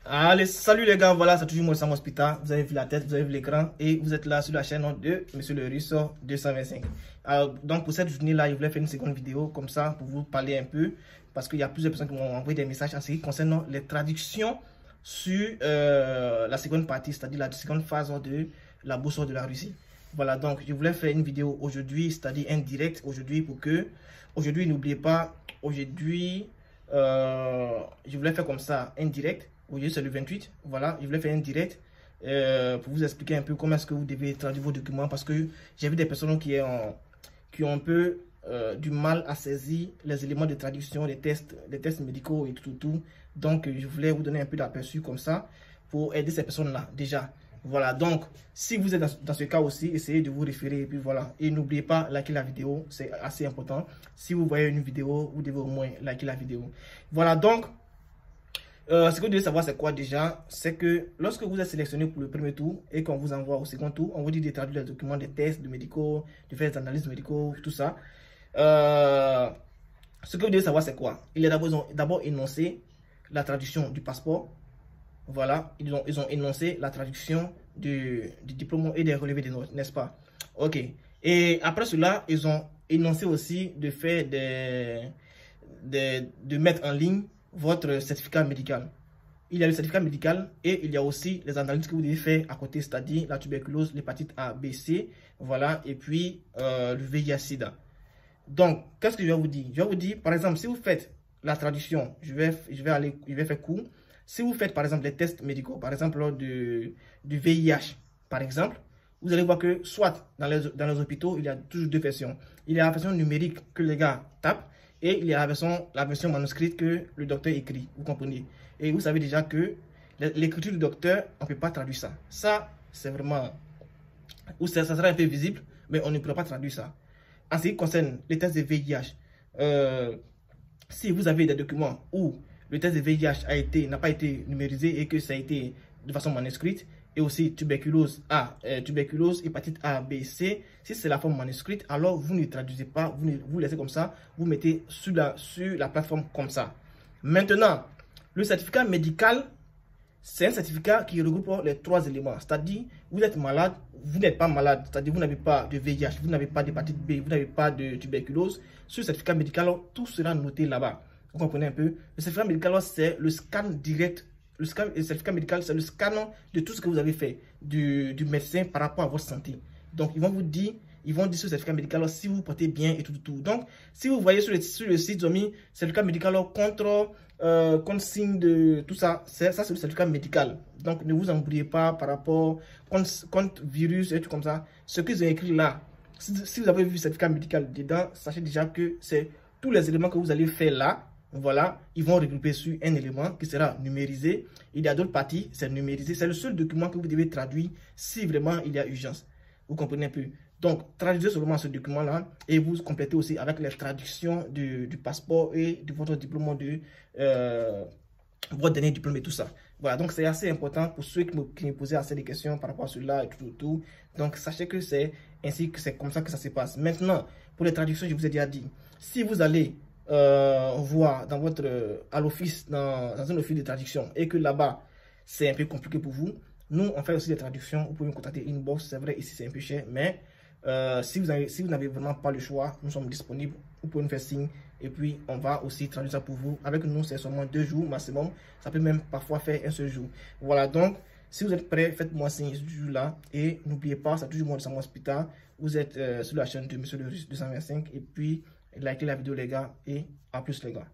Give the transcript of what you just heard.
Allez, salut les gars, voilà, c'est toujours moi Sam Hospital. Vous avez vu la tête, vous avez vu l'écran et vous êtes là sur la chaîne de Monsieur le Russe 225. Alors, donc pour cette journée-là, je voulais faire une seconde vidéo comme ça pour vous parler un peu parce qu'il y a plusieurs personnes qui m'ont envoyé des messages en ce qui concerne les traductions sur la seconde partie, c'est-à-dire la seconde phase de la boussole de la Russie. Voilà, donc je voulais faire une vidéo aujourd'hui, c'est-à-dire un direct aujourd'hui pour que, aujourd'hui, n'oubliez pas, aujourd'hui, je voulais faire comme ça, un direct. Aujourd'hui, c'est le 28. Voilà, je voulais faire un direct pour vous expliquer un peu comment est-ce que vous devez traduire vos documents parce que j'ai vu des personnes qui ont un peu du mal à saisir les éléments de traduction, les tests médicaux et tout. Donc, je voulais vous donner un peu d'aperçu comme ça pour aider ces personnes-là déjà. Voilà, donc, si vous êtes dans ce cas aussi, essayez de vous référer et puis voilà. Et n'oubliez pas, liker la vidéo, c'est assez important. Si vous voyez une vidéo, vous devez au moins liker la vidéo. Voilà, donc, ce que vous devez savoir, c'est quoi déjà? C'est que lorsque vous êtes sélectionné pour le premier tour et qu'on vous envoie au second tour, on vous dit de traduire les documents, des tests, de médicaux, de faire des analyses médicaux, tout ça. Ce que vous devez savoir, c'est quoi? Ils ont d'abord énoncé la traduction du passeport. Voilà, ils ont énoncé la traduction du diplôme et des relevés des notes, n'est-ce pas? Ok. Et après cela, ils ont énoncé aussi de faire de mettre en ligne votre certificat médical. Il y a le certificat médical et il y a aussi les analyses que vous devez faire à côté, c'est-à-dire la tuberculose, l'hépatite A, B, C, voilà, et puis le VIH-Sida. Donc, qu'est-ce que je vais vous dire? Je vais vous dire, par exemple, si vous faites la traduction, je vais faire court. Si vous faites, par exemple, les tests médicaux, par exemple, du VIH, par exemple, vous allez voir que soit dans les hôpitaux, il y a toujours deux versions. Il y a la version numérique que les gars tapent et il y a la version manuscrite que le docteur écrit, vous comprenez? Et vous savez déjà que l'écriture du docteur, on ne peut pas traduire ça. Ça, c'est vraiment... Ou ça sera un peu visible, mais on ne pourra pas traduire ça. En ce qui concerne les tests de VIH, si vous avez des documents où le test de VIH n'a pas été numérisé et que ça a été de façon manuscrite, et aussi tuberculose A, tuberculose, hépatite A, B, C, si c'est la forme manuscrite, alors vous ne traduisez pas, vous laissez comme ça, vous mettez sur la plateforme comme ça. Maintenant, le certificat médical, c'est un certificat qui regroupe les trois éléments. C'est-à-dire, vous êtes malade, vous n'êtes pas malade. C'est-à-dire, vous n'avez pas de VIH, vous n'avez pas d'hépatite B, vous n'avez pas de tuberculose. Sur le certificat médical, tout sera noté là-bas. Vous comprenez un peu? Le certificat médical, c'est le scan direct. Le certificat médical, c'est le scan de tout ce que vous avez fait du médecin par rapport à votre santé. Donc, ils vont dire sur le certificat médical si vous vous portez bien et tout. Donc, si vous voyez sur le site, ils ont mis certificat médical contre signe de tout ça. Ça, c'est le certificat médical. Donc, ne vous embrouillez pas par rapport contre virus et tout comme ça. Ce qu'ils ont écrit là, si vous avez vu le certificat médical dedans, sachez déjà que c'est tous les éléments que vous allez faire là. Voilà, ils vont regrouper sur un élément qui sera numérisé. Il y a d'autres parties, c'est numérisé. C'est le seul document que vous devez traduire si vraiment il y a urgence. Vous comprenez un peu? Donc, traduisez seulement ce document-là et vous complétez aussi avec les traductions du passeport et de votre diplôme votre dernier diplôme et tout ça. Voilà, donc c'est assez important pour ceux qui me posaient assez de questions par rapport à cela et tout. Donc, sachez que c'est comme ça que ça se passe. Maintenant, pour les traductions, je vous ai déjà dit, si vous allez voir à l'office, dans un office de traduction et que là-bas, c'est un peu compliqué pour vous, nous, on fait aussi des traductions. Vous pouvez me contacter inbox. C'est vrai, ici, c'est un peu cher, mais si vous n'avez vraiment pas le choix, nous sommes disponibles. Vous pouvez nous faire signe et puis on va aussi traduire ça pour vous. Avec nous, c'est seulement 2 jours maximum. Ça peut même parfois faire un seul jour. Voilà, donc, si vous êtes prêts, faites-moi signe ce jour-là. Et n'oubliez pas, c'est toujours moi de Sam Hospital. Vous êtes sur la chaîne de Monsieur le Russe 225. Et puis, likez la vidéo, les gars. Et à plus, les gars.